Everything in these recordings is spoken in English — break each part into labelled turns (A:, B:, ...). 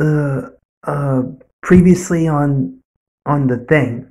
A: Uh, uh, previously on the thing.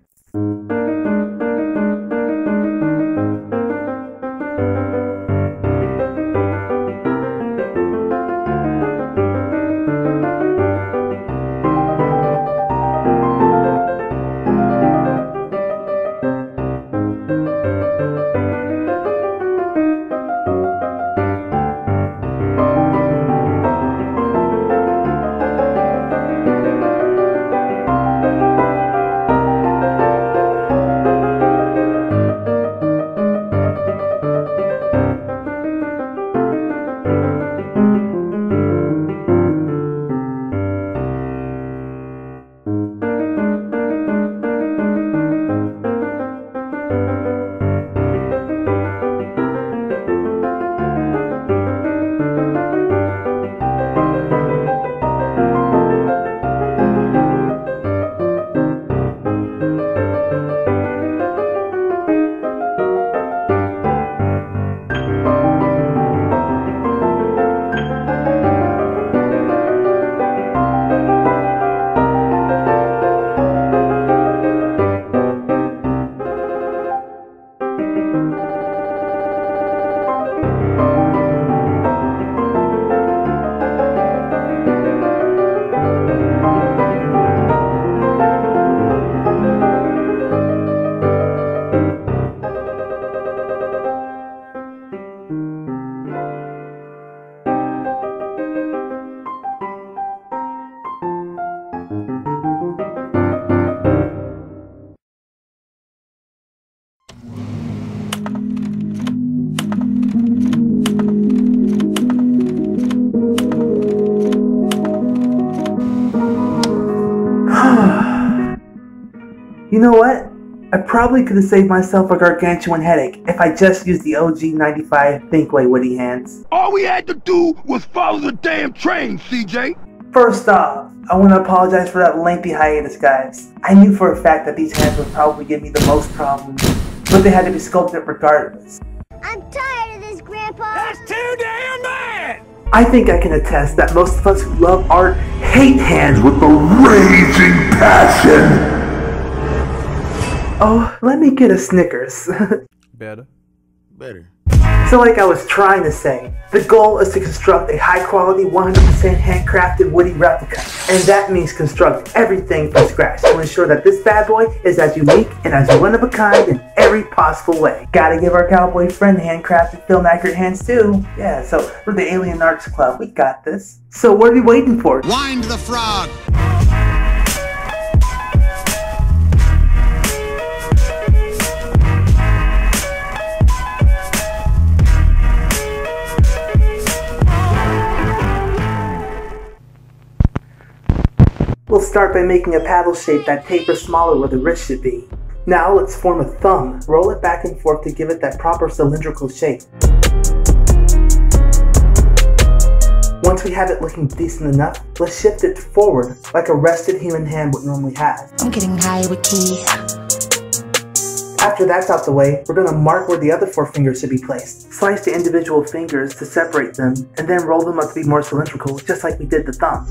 A: You know what? I probably could have saved myself a gargantuan headache if I just used the OG 95 Thinkway Woody hands.
B: All we had to do was follow the damn train, CJ.
A: First off, I want to apologize for that lengthy hiatus, guys. I knew for a fact that these hands would probably give me the most problems, but they had to be sculpted regardless.
C: I'm tired of this, Grandpa!
B: That's too damn bad!
A: I think I can attest that most of us who love art hate hands with a raging passion. Oh, let me get a Snickers.
D: Better.
A: So like I was trying to say, the goal is to construct a high quality 100% handcrafted Woody replica. And that means construct everything from scratch to ensure that this bad boy is as unique and as one of a kind in every possible way. Gotta give our cowboy friend handcrafted film accurate hands too. Yeah, so we're the Alien Arts Club, we got this. So what are we waiting for?
E: Wind the frog!
A: We'll start by making a paddle shape that tapers smaller where the wrist should be. Now let's form a thumb. Roll it back and forth to give it that proper cylindrical shape. Once we have it looking decent enough, let's shift it forward like a rested human hand would normally have.
F: I'm getting high with key.
A: After that's out the way, we're going to mark where the other 4 fingers should be placed. Slice the individual fingers to separate them, and then roll them up to be more cylindrical, just like we did the thumb.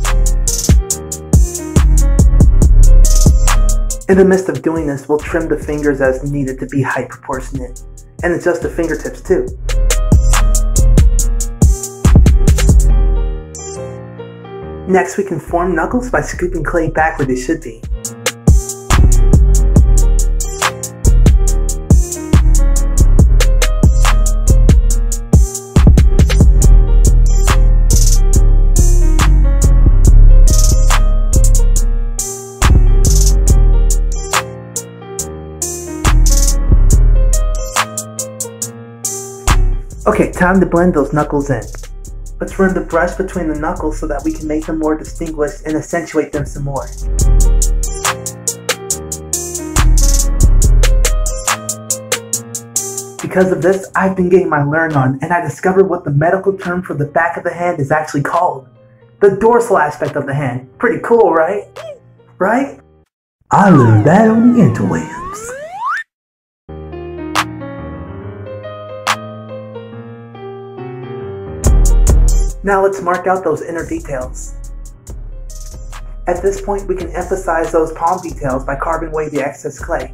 A: In the midst of doing this, we'll trim the fingers as needed to be height proportionate, and adjust the fingertips too. Next, we can form knuckles by scooping clay back where they should be. Okay, time to blend those knuckles in. Let's run the brush between the knuckles so that we can make them more distinguished and accentuate them some more. Because of this, I've been getting my learn on, and I discovered what the medical term for the back of the hand is actually called. The dorsal aspect of the hand. Pretty cool, right? Right? I learned that on the interwebs. Now let's mark out those inner details. At this point, we can emphasize those palm details by carving away the excess clay.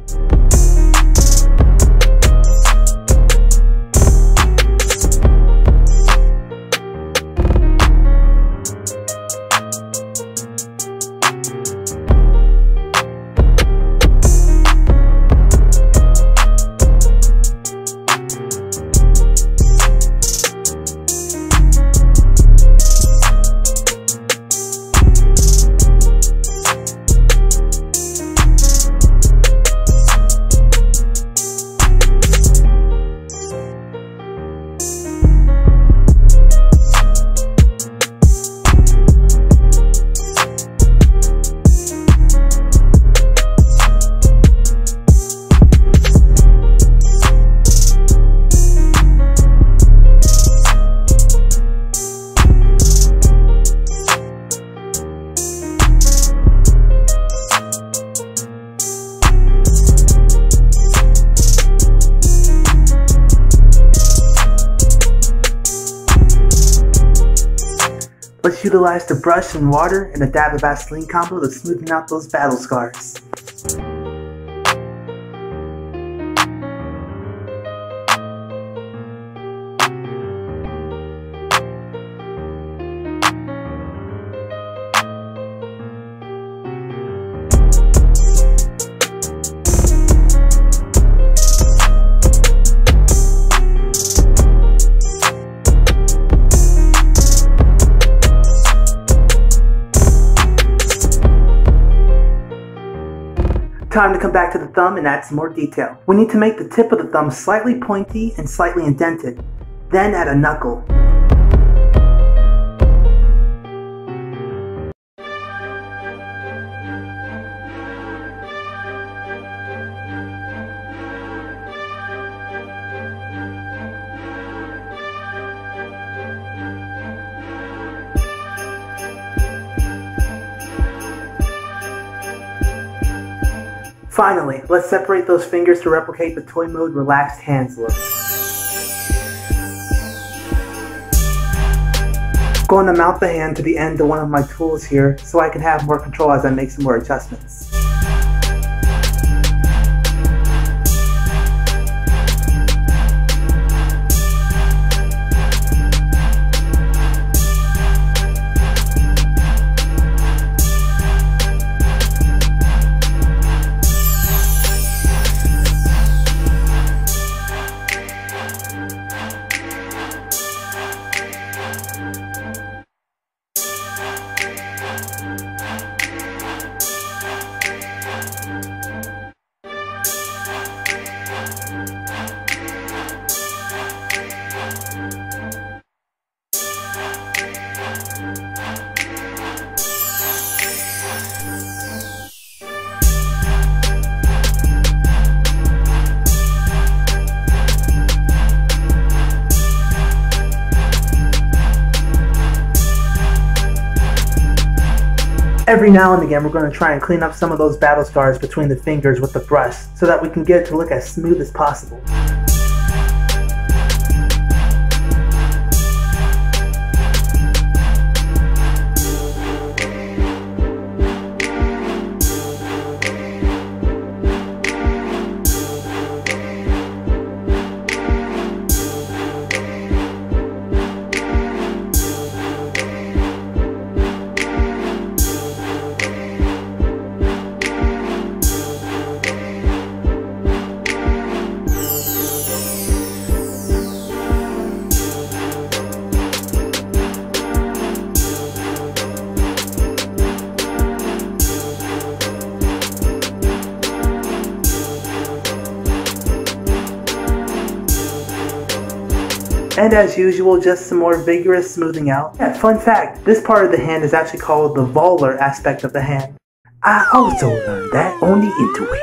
A: Let's utilize the brush and water and a dab of Vaseline combo to smoothen out those battle scars. Time to come back to the thumb and add some more detail. We need to make the tip of the thumb slightly pointy and slightly indented. Then add a knuckle. Finally, let's separate those fingers to replicate the toy mode relaxed hands look. I'm going to mount the hand to the end of one of my tools here so I can have more control as I make some more adjustments. Every now and again, we're going to try and clean up some of those battle scars between the fingers with the brush so that we can get it to look as smooth as possible. And as usual, just some more vigorous smoothing out. Yeah, fun fact, this part of the hand is actually called the volar aspect of the hand. I also learned that on the interwebs.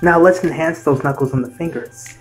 A: Now let's enhance those knuckles on the fingers.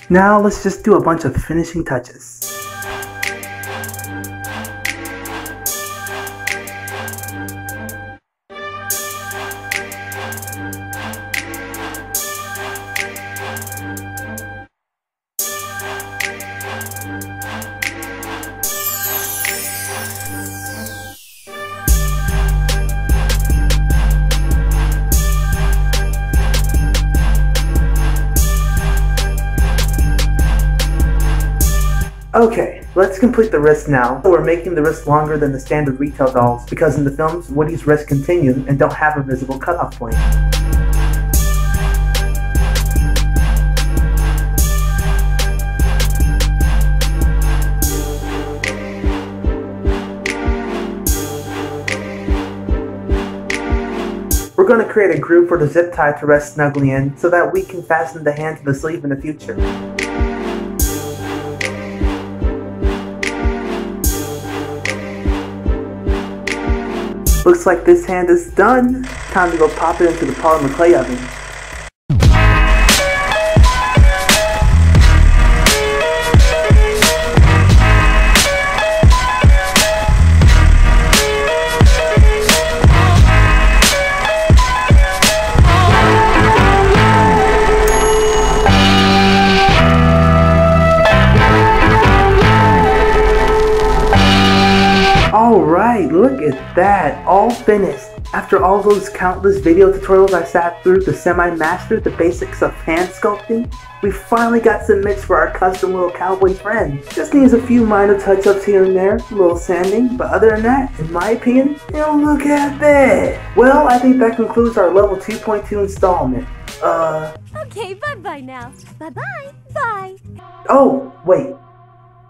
A: Now let's just do a bunch of finishing touches. Okay, let's complete the wrist now. So we're making the wrist longer than the standard retail dolls because in the films, Woody's wrists continue and don't have a visible cutoff point. We're going to create a groove for the zip tie to rest snugly in so that we can fasten the hand to the sleeve in the future. Looks like this hand is done. Time to go pop it into the polymer clay oven. Alright, look at that, all finished. After all those countless video tutorials I sat through to semi-master the basics of hand sculpting, we finally got some mitts for our custom little cowboy friend. Just needs a few minor touch-ups here and there, a little sanding, but other than that, in my opinion, look at that. Well, I think that concludes our level 2.2 installment.
C: Okay, bye-bye now. Bye-bye. Bye.
A: Oh, wait.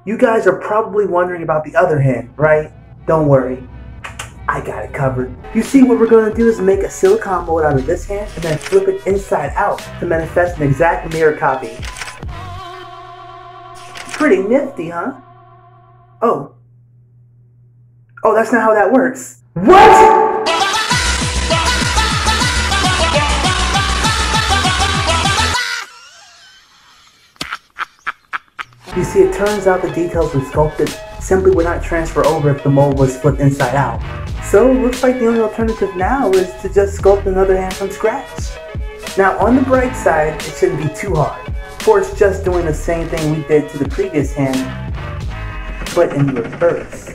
A: You guys are probably wondering about the other hand, right? Don't worry, I got it covered. You see, what we're going to do is make a silicone mold out of this hand and then flip it inside out to manifest an exact mirror copy. Pretty nifty, huh? Oh, that's not how that works. What? You see, it turns out the details we sculpted simply would not transfer over if the mold was flipped inside out. So it looks like the only alternative now is to just sculpt another hand from scratch. Now on the bright side, it shouldn't be too hard, for it's just doing the same thing we did to the previous hand, but in reverse.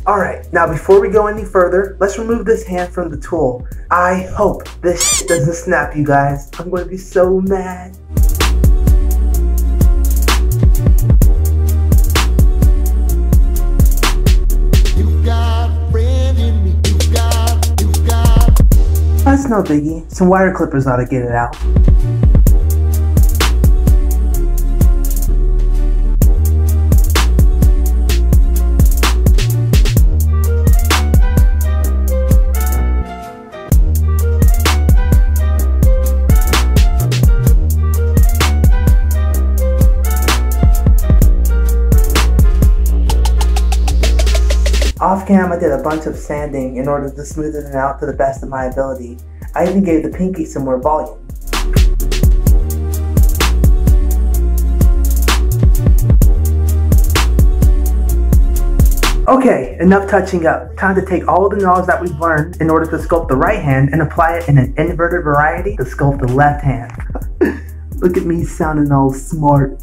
A: Alright, now before we go any further, let's remove this hand from the tool. I hope this doesn't snap, you guys. I'm going to be so mad. That's no biggie. Some wire clippers ought to get it out. Off cam, I did a bunch of sanding in order to smoothen it out to the best of my ability. I even gave the pinky some more volume. Okay, enough touching up. Time to take all the knowledge that we've learned in order to sculpt the right hand and apply it in an inverted variety to sculpt the left hand. Look at me sounding all smart.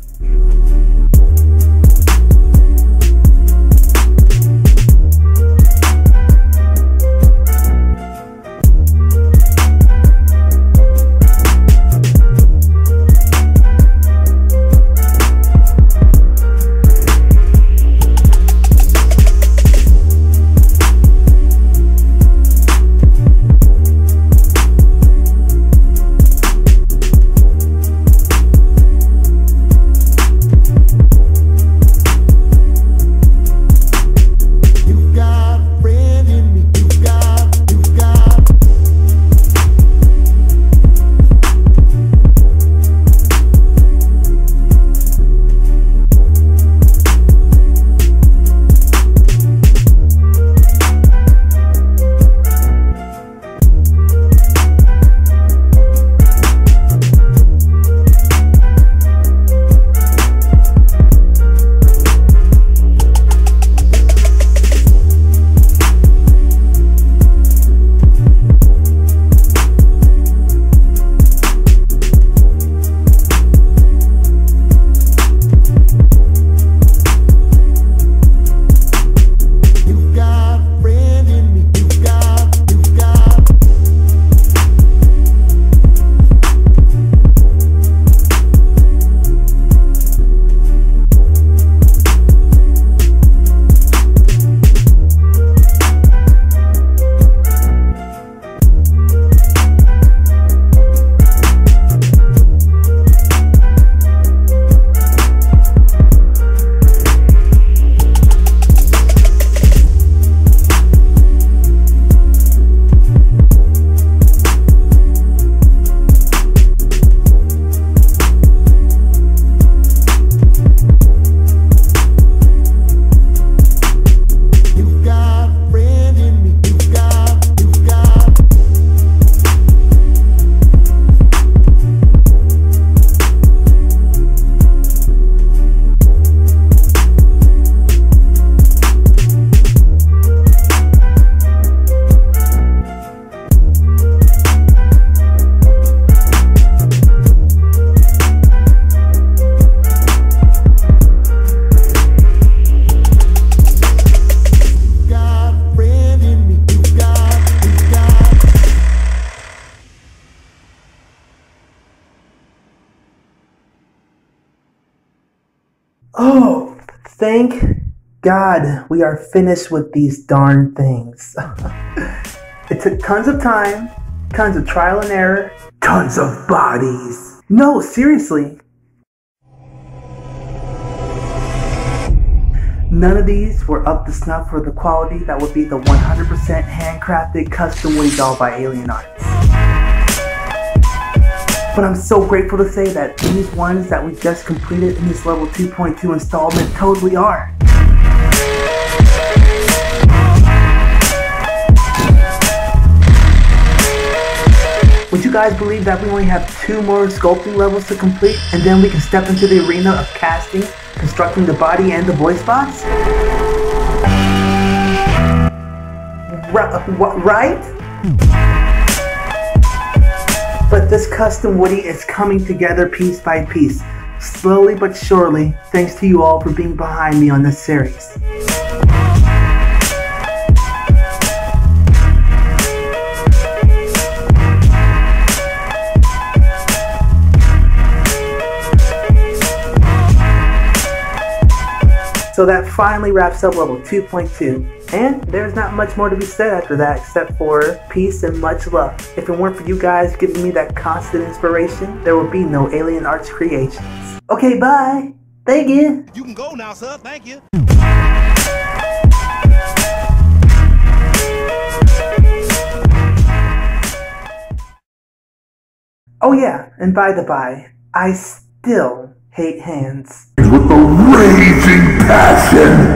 A: Oh, thank God we are finished with these darn things. It took tons of time, tons of trial and error, tons of bodies. No, seriously. None of these were up to snuff for the quality that would be the 100% handcrafted custom Woody Doll by Alien Arts. But I'm so grateful to say that these ones that we just completed in this level 2.2 installment totally are. Would you guys believe that we only have 2 more sculpting levels to complete, and then we can step into the arena of casting, constructing the body and the voice box? Right? But this custom Woody is coming together piece by piece, slowly but surely, thanks to you all for being behind me on this series. So that finally wraps up level 2.2, and there's not much more to be said after that except for peace and much love. If it weren't for you guys giving me that constant inspiration, there would be no Alien Arts creations. Okay, bye. Thank you.
D: You can go now, sir. Thank you.
A: Oh yeah, and by the by, I still hate hands.
B: With a raging passion.